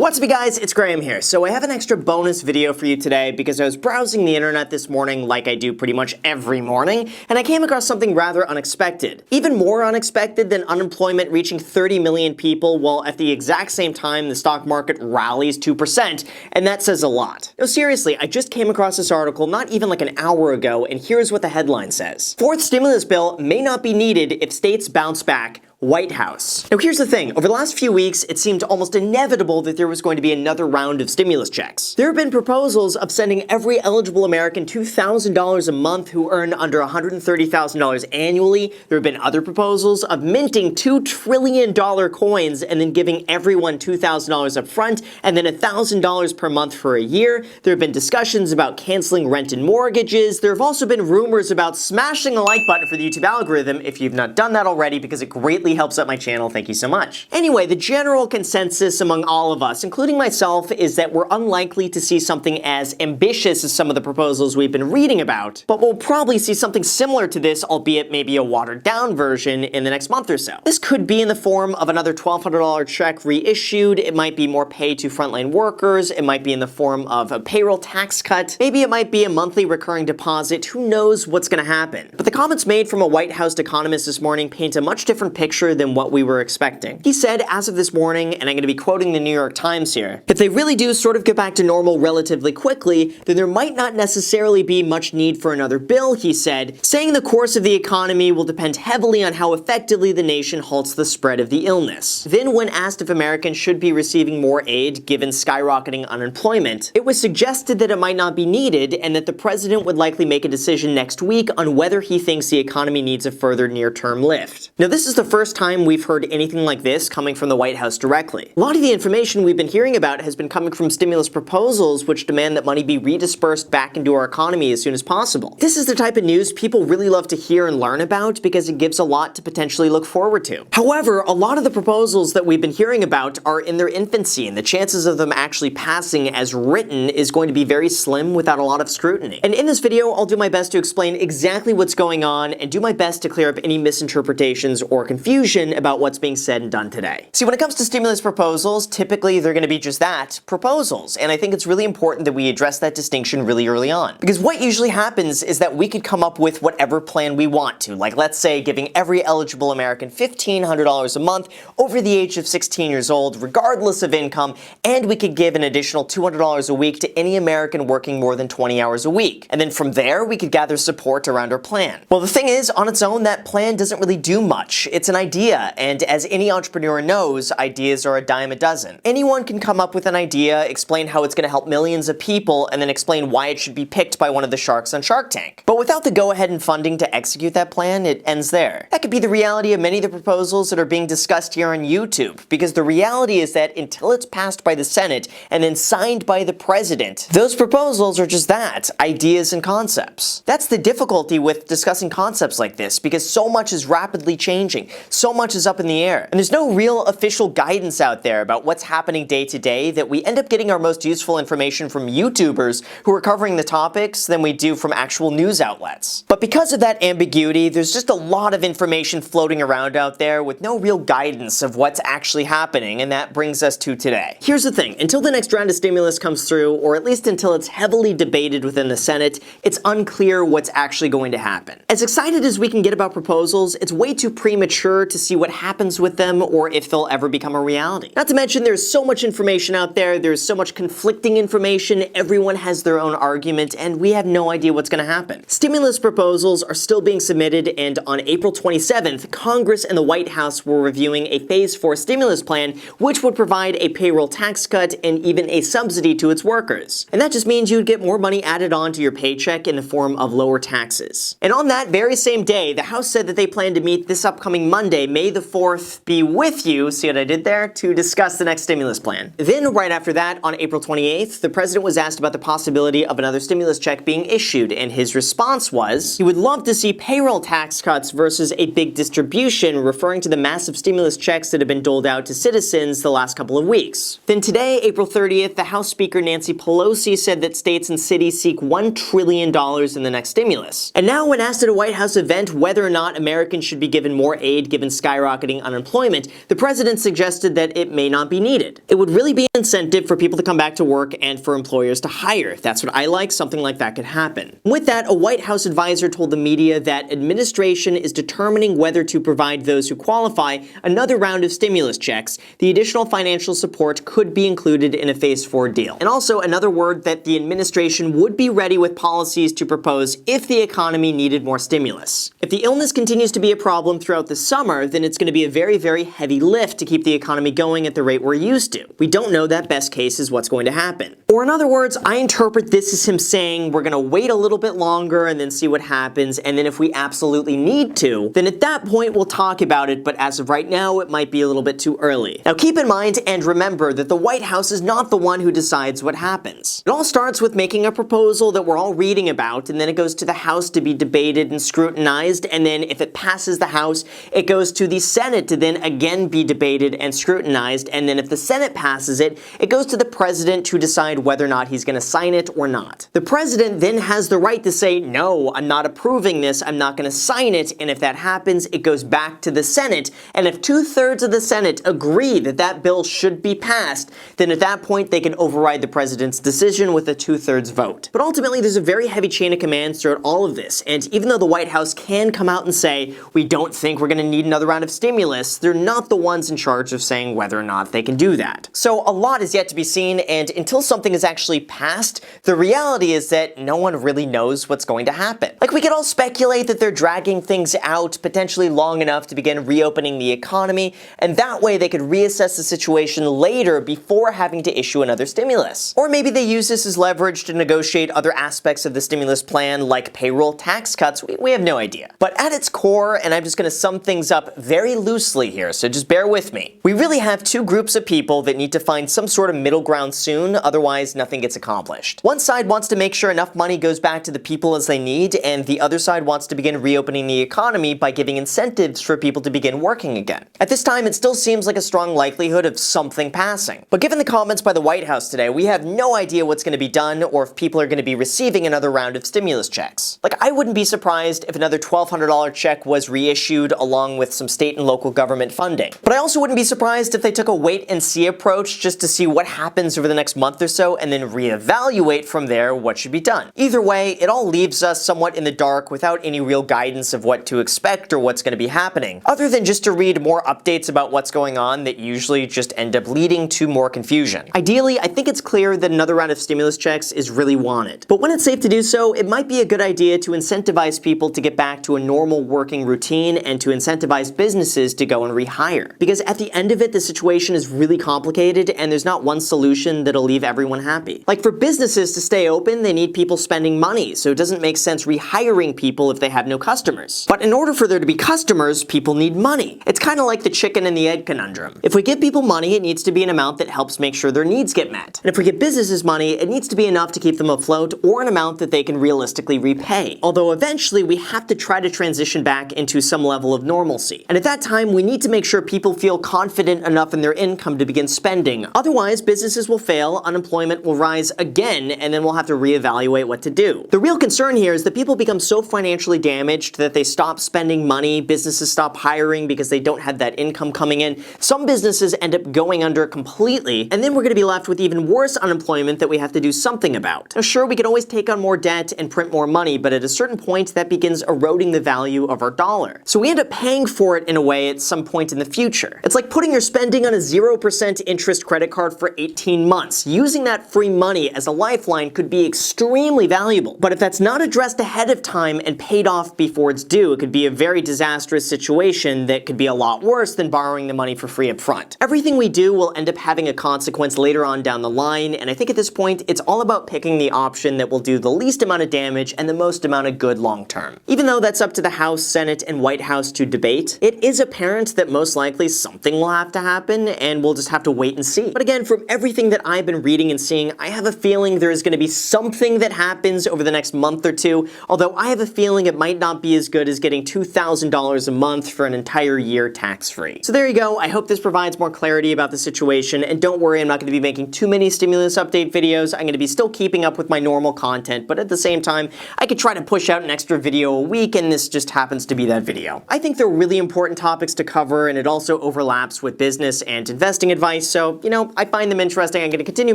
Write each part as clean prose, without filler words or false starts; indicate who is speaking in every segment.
Speaker 1: What's up, you guys? It's Graham here. So I have an extra bonus video for you today because I was browsing the internet this morning like I do pretty much every morning, and I came across something rather unexpected. Even more unexpected than unemployment reaching 30 million people while at the exact same time the stock market rallies 2%, and that says a lot. No, seriously, I just came across this article not even like an hour ago, and here's what the headline says. Fourth stimulus bill may not be needed if states bounce back. White House. Now here's the thing, over the last few weeks, it seemed almost inevitable that there was going to be another round of stimulus checks. There have been proposals of sending every eligible American $2,000 a month who earn under $130,000 annually. There have been other proposals of minting $2 trillion coins and then giving everyone $2,000 up front and then $1,000 per month for a year. There have been discussions about canceling rent and mortgages. There have also been rumors about smashing the like button for the YouTube algorithm if you've not done that already, because it greatly helps out my channel. Thank you so much. Anyway, the general consensus among all of us, including myself, is that we're unlikely to see something as ambitious as some of the proposals we've been reading about, but we'll probably see something similar to this, albeit maybe a watered down version, in the next month or so. This could be in the form of another $1,200 check reissued. It might be more pay to frontline workers. It might be in the form of a payroll tax cut. Maybe it might be a monthly recurring deposit. Who knows what's going to happen? But the comments made from a White House economist this morning paint a much different picture than what we were expecting. He said, as of this morning, and I'm going to be quoting the New York Times here, if they really do sort of get back to normal relatively quickly, then there might not necessarily be much need for another bill, he said, saying the course of the economy will depend heavily on how effectively the nation halts the spread of the illness. Then, when asked if Americans should be receiving more aid given skyrocketing unemployment, it was suggested that it might not be needed and that the president would likely make a decision next week on whether he thinks the economy needs a further near-term lift. Now, this is the first time we've heard anything like this coming from the White House directly. A lot of the information we've been hearing about has been coming from stimulus proposals which demand that money be redispersed back into our economy as soon as possible. This is the type of news people really love to hear and learn about because it gives a lot to potentially look forward to. However, a lot of the proposals that we've been hearing about are in their infancy, and the chances of them actually passing as written is going to be very slim without a lot of scrutiny. And in this video, I'll do my best to explain exactly what's going on and do my best to clear up any misinterpretations or confusion about what's being said and done today. See, when it comes to stimulus proposals, typically they're going to be just that, proposals. And I think it's really important that we address that distinction really early on. Because what usually happens is that we could come up with whatever plan we want to. Like, let's say giving every eligible American $1,500 a month over the age of 16 years old, regardless of income, and we could give an additional $200 a week to any American working more than 20 hours a week. And then from there, we could gather support around our plan. Well, the thing is, on its own, that plan doesn't really do much. It's an idea, and as any entrepreneur knows, ideas are a dime a dozen. Anyone can come up with an idea, explain how it's going to help millions of people, and then explain why it should be picked by one of the sharks on Shark Tank. But without the go-ahead and funding to execute that plan, it ends there. That could be the reality of many of the proposals that are being discussed here on YouTube, because the reality is that until it's passed by the Senate and then signed by the president, those proposals are just that, ideas and concepts. That's the difficulty with discussing concepts like this, because so much is rapidly changing. So much is up in the air. And there's no real official guidance out there about what's happening day to day, that we end up getting our most useful information from YouTubers who are covering the topics than we do from actual news outlets. But because of that ambiguity, there's just a lot of information floating around out there with no real guidance of what's actually happening, and that brings us to today. Here's the thing, until the next round of stimulus comes through, or at least until it's heavily debated within the Senate, it's unclear what's actually going to happen. As excited as we can get about proposals, it's way too premature to see what happens with them or if they'll ever become a reality. Not to mention there's so much information out there, there's so much conflicting information, everyone has their own argument, and we have no idea what's going to happen. Stimulus proposals are still being submitted, and on April 27th, Congress and the White House were reviewing a Phase 4 stimulus plan, which would provide a payroll tax cut and even a subsidy to its workers. And that just means you'd get more money added on to your paycheck in the form of lower taxes. And on that very same day, the House said that they plan to meet this upcoming Monday, May the 4th, be with you, see what I did there, to discuss the next stimulus plan. Then, right after that, on April 28th, the president was asked about the possibility of another stimulus check being issued, and his response was, he would love to see payroll tax cuts versus a big distribution, referring to the massive stimulus checks that have been doled out to citizens the last couple of weeks. Then today, April 30th, the House Speaker Nancy Pelosi said that states and cities seek $1 trillion in the next stimulus. And now, when asked at a White House event whether or not Americans should be given more aid given given skyrocketing unemployment, the president suggested that it may not be needed. It would really be an incentive for people to come back to work and for employers to hire. If that's what I like, something like that could happen. With that, a White House advisor told the media that administration is determining whether to provide those who qualify another round of stimulus checks. The additional financial support could be included in a Phase 4 deal. And also another word that the administration would be ready with policies to propose if the economy needed more stimulus. If the illness continues to be a problem throughout the summer, then it's going to be a very, very heavy lift to keep the economy going at the rate we're used to. We don't know that best case is what's going to happen. Or in other words, I interpret this as him saying we're going to wait a little bit longer and then see what happens, and then if we absolutely need to, then at that point we'll talk about it, but as of right now, it might be a little bit too early. Now keep in mind and remember that the White House is not the one who decides what happens. It all starts with making a proposal that we're all reading about, and then it goes to the House to be debated and scrutinized, and then if it passes the House, it goes to the Senate to then again be debated and scrutinized, and then if the Senate passes it, it goes to the president to decide whether or not he's going to sign it or not. The president then has the right to say, no, I'm not approving this, I'm not going to sign it, and if that happens, it goes back to the Senate, and if 2/3 of the Senate agree that that bill should be passed, then at that point they can override the president's decision with a 2/3 vote. But ultimately, there's a very heavy chain of commands throughout all of this, and even though the White House can come out and say, we don't think we're going to need another round of stimulus, they're not the ones in charge of saying whether or not they can do that. So a lot is yet to be seen, and until something is actually passed, the reality is that no one really knows what's going to happen. Like, we could all speculate that they're dragging things out potentially long enough to begin reopening the economy, and that way they could reassess the situation later before having to issue another stimulus. Or maybe they use this as leverage to negotiate other aspects of the stimulus plan, like payroll tax cuts. We have no idea. But at its core, and I'm just going to sum things up very loosely here, so just bear with me, we really have two groups of people that need to find some sort of middle ground soon, otherwise nothing gets accomplished. One side wants to make sure enough money goes back to the people as they need, and the other side wants to begin reopening the economy by giving incentives for people to begin working again. At this time, it still seems like a strong likelihood of something passing. But given the comments by the White House today, we have no idea what's going to be done or if people are going to be receiving another round of stimulus checks. Like, I wouldn't be surprised if another $1,200 check was reissued along with some state and local government funding. But I also wouldn't be surprised if they took a wait-and-see approach just to see what happens over the next month or so and then reevaluate from there what should be done. Either way, it all leaves us somewhat in the dark without any real guidance of what to expect or what's going to be happening, other than just to read more updates about what's going on that usually just end up leading to more confusion. Ideally, I think it's clear that another round of stimulus checks is really wanted. But when it's safe to do so, it might be a good idea to incentivize people to get back to a normal working routine and to incentivize businesses to go and rehire. Because at the end of it, the situation is really complicated and there's not one solution that'll leave everyone happy. Like, for businesses to stay open, they need people spending money, so it doesn't make sense rehiring people if they have no customers. But in order for there to be customers, people need money. It's kind of like the chicken and the egg conundrum. If we give people money, it needs to be an amount that helps make sure their needs get met. And if we give businesses money, it needs to be enough to keep them afloat or an amount that they can realistically repay. Although eventually we have to try to transition back into some level of normalcy. And at that time, we need to make sure people feel confident enough in their income to begin spending. Otherwise, businesses will fail, unemployment will rise again, and then we'll have to reevaluate what to do. The real concern here is that people become so financially damaged that they stop spending money, businesses stop hiring because they don't have that income coming in. Some businesses end up going under completely, and then we're going to be left with even worse unemployment that we have to do something about. Now, sure, we can always take on more debt and print more money, but at a certain point, that begins eroding the value of our dollar. So we end up paying for it in a way at some point in the future. It's like putting your spending on a 0% interest credit card for 18 months. Using that free money as a lifeline could be extremely valuable. But if that's not addressed ahead of time and paid off before it's due, it could be a very disastrous situation that could be a lot worse than borrowing the money for free up front. Everything we do will end up having a consequence later on down the line, and I think at this point, it's all about picking the option that will do the least amount of damage and the most amount of good long term. Even though that's up to the House, Senate, and White House to debate, it is apparent that most likely something will have to happen, and we'll just have to wait and see. But again, from everything that I've been reading and seeing, I have a feeling there is going to be something that happens over the next month or two, although I have a feeling it might not be as good as getting $2,000 a month for an entire year tax-free. So there you go. I hope this provides more clarity about the situation, and don't worry, I'm not going to be making too many stimulus update videos. I'm going to be still keeping up with my normal content, but at the same time, I could try to push out an extra video a week, and this just happens to be that video. I think there really really important topics to cover, and it also overlaps with business and investing advice. So, I find them interesting. I'm going to continue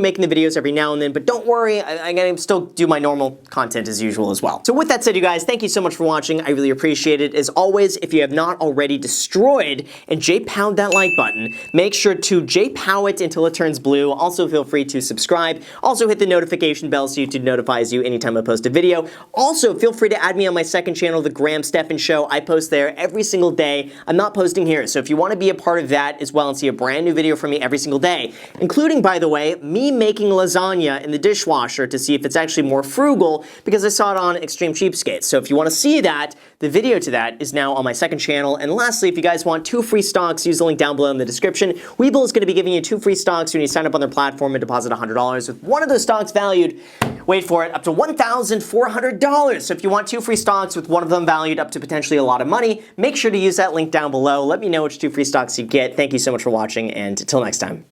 Speaker 1: making the videos every now and then, but don't worry, I'm going to still do my normal content as usual as well. So with that said, you guys, thank you so much for watching. I really appreciate it. As always, if you have not already destroyed and J-Pound that like button, make sure to J-Pow it until it turns blue. Also, feel free to subscribe. Also, hit the notification bell so YouTube notifies you anytime I post a video. Also, feel free to add me on my second channel, The Graham Stephan Show. I post there every single day. I'm not posting here, so if you want to be a part of that as well and see a brand new video from me every single day, including, by the way, me making lasagna in the dishwasher to see if it's actually more frugal because I saw it on Extreme Cheapskates. So if you want to see that, the video to that is now on my second channel. And lastly, if you guys want 2 free stocks, use the link down below in the description. Webull is going to be giving you 2 free stocks when you sign up on their platform and deposit $100, with one of those stocks valued, wait for it, up to $1,400. So if you want 2 free stocks with one of them valued up to potentially a lot of money, make sure to use that link down below. Let me know which 2 free stocks you get. Thank you so much for watching, and until next time.